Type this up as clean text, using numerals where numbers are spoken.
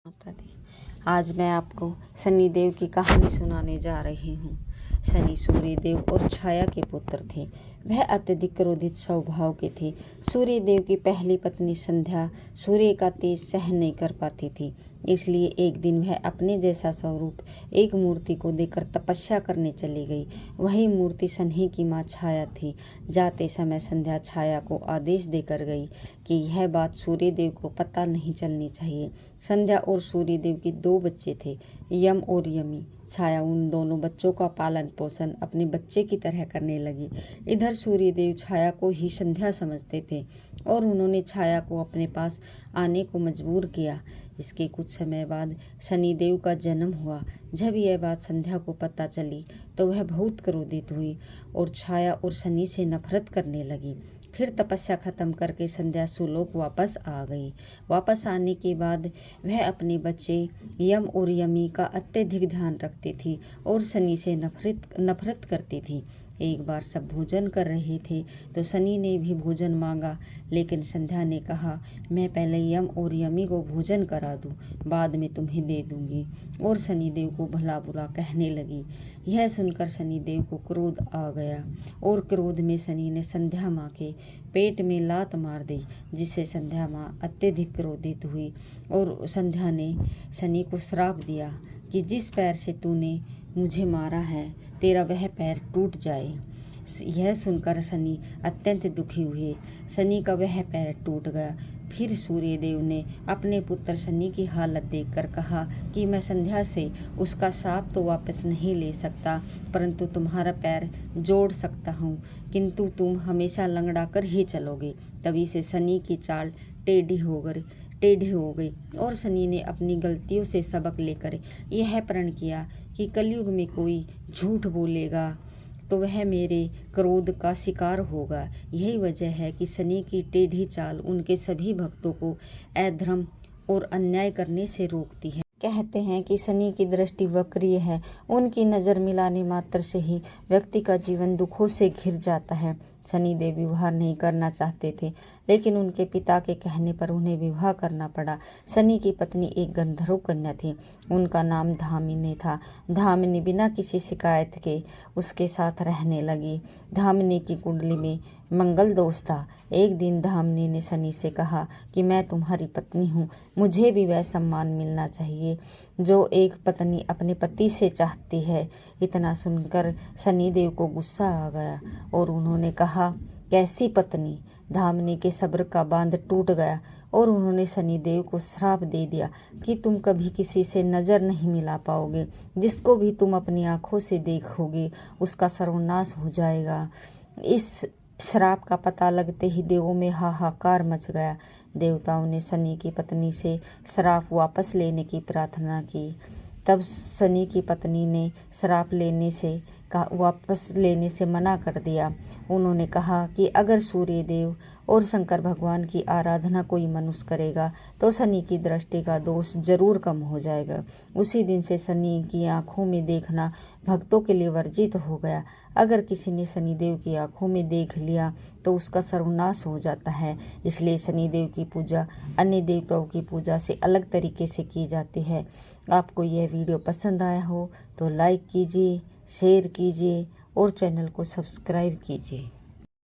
माता दी। आज मैं आपको शनिदेव की कहानी सुनाने जा रही हूँ। शनि सूर्यदेव और छाया के पुत्र थे। वह अत्यधिक क्रोधित स्वभाव के थे। सूर्यदेव की पहली पत्नी संध्या सूर्य का तेज सहन नहीं कर पाती थी, इसलिए एक दिन वह अपने जैसा स्वरूप एक मूर्ति को देखकर तपस्या करने चली गई। वही मूर्ति सन्ही की माँ छाया थी। जाते समय संध्या छाया को आदेश देकर गई कि यह बात सूर्यदेव को पता नहीं चलनी चाहिए। संध्या और सूर्यदेव के 2 बच्चे थे, यम और यमी। छाया उन दोनों बच्चों का पालन पोषण अपने बच्चे की तरह करने लगी। इधर सूर्यदेव छाया को ही संध्या समझते थे और उन्होंने छाया को अपने पास आने को मजबूर किया। इसके कुछ समय बाद शनिदेव का जन्म हुआ। जब यह बात संध्या को पता चली तो वह बहुत क्रोधित हुई और छाया और शनि से नफरत करने लगी। फिर तपस्या खत्म करके संध्या सुलोक वापस आ गई। वापस आने के बाद वह अपने बच्चे यम और यमी का अत्यधिक ध्यान रखती थी और शनि से नफरत करती थी। एक बार सब भोजन कर रहे थे तो शनि ने भी भोजन मांगा, लेकिन संध्या ने कहा, मैं पहले यम और यमी को भोजन करा दूं, बाद में तुम्हें दे दूंगी, और शनिदेव को भला बुरा कहने लगी। यह सुनकर शनिदेव को क्रोध आ गया और क्रोध में शनि ने संध्या माँ के पेट में लात मार दी, जिससे संध्या माँ अत्यधिक क्रोधित हुई और संध्या ने शनि को श्राप दिया कि जिस पैर से तूने मुझे मारा है तेरा वह पैर टूट जाए। यह सुनकर शनि अत्यंत दुखी हुए। शनि का वह पैर टूट गया। फिर सूर्यदेव ने अपने पुत्र शनि की हालत देखकर कहा कि मैं संध्या से उसका शाप तो वापस नहीं ले सकता, परंतु तुम्हारा पैर जोड़ सकता हूँ, किंतु तुम हमेशा लंगड़ा कर ही चलोगे। तभी से शनि की चाल टेढ़ी हो गई और शनि ने अपनी गलतियों से सबक लेकर यह प्रण किया कि कलयुग में कोई झूठ बोलेगा तो वह मेरे क्रोध का शिकार होगा। यही वजह है कि शनि की टेढ़ी चाल उनके सभी भक्तों को अधर्म और अन्याय करने से रोकती है। कहते हैं कि शनि की दृष्टि वक्रीय है। उनकी नज़र मिलाने मात्र से ही व्यक्ति का जीवन दुखों से घिर जाता है। शनिदेव विवाह नहीं करना चाहते थे, लेकिन उनके पिता के कहने पर उन्हें विवाह करना पड़ा। शनि की पत्नी एक गंधर्व कन्या थी। उनका नाम धामिनी था। धामिनी बिना किसी शिकायत के उसके साथ रहने लगी। धामिनी की कुंडली में मंगल दोष था। एक दिन धामिनी ने शनि से कहा कि मैं तुम्हारी पत्नी हूँ, मुझे भी वह सम्मान मिलना चाहिए जो एक पत्नी अपने पति से चाहती है। इतना सुनकर शनिदेव को गुस्सा आ गया और उन्होंने कहा, कैसी पत्नी? धामिनी के सब्र का बांध टूट गया और उन्होंने शनिदेव को श्राप दे दिया कि तुम कभी किसी से नज़र नहीं मिला पाओगे। जिसको भी तुम अपनी आंखों से देखोगे उसका सर्वनाश हो जाएगा। इस श्राप का पता लगते ही देवों में हाहाकार मच गया। देवताओं ने शनि की पत्नी से श्राप वापस लेने की प्रार्थना की। तब शनि की पत्नी ने श्राप वापस लेने से मना कर दिया। उन्होंने कहा कि अगर सूर्यदेव और शंकर भगवान की आराधना कोई मनुष्य करेगा तो शनि की दृष्टि का दोष जरूर कम हो जाएगा। उसी दिन से शनि की आंखों में देखना भक्तों के लिए वर्जित हो गया। अगर किसी ने शनिदेव की आंखों में देख लिया तो उसका सर्वनाश हो जाता है। इसलिए शनिदेव की पूजा अन्य देवताओं की पूजा से अलग तरीके से की जाती है। आपको यह वीडियो पसंद आया हो तो लाइक कीजिए, शेयर कीजिए और चैनल को सब्सक्राइब कीजिए।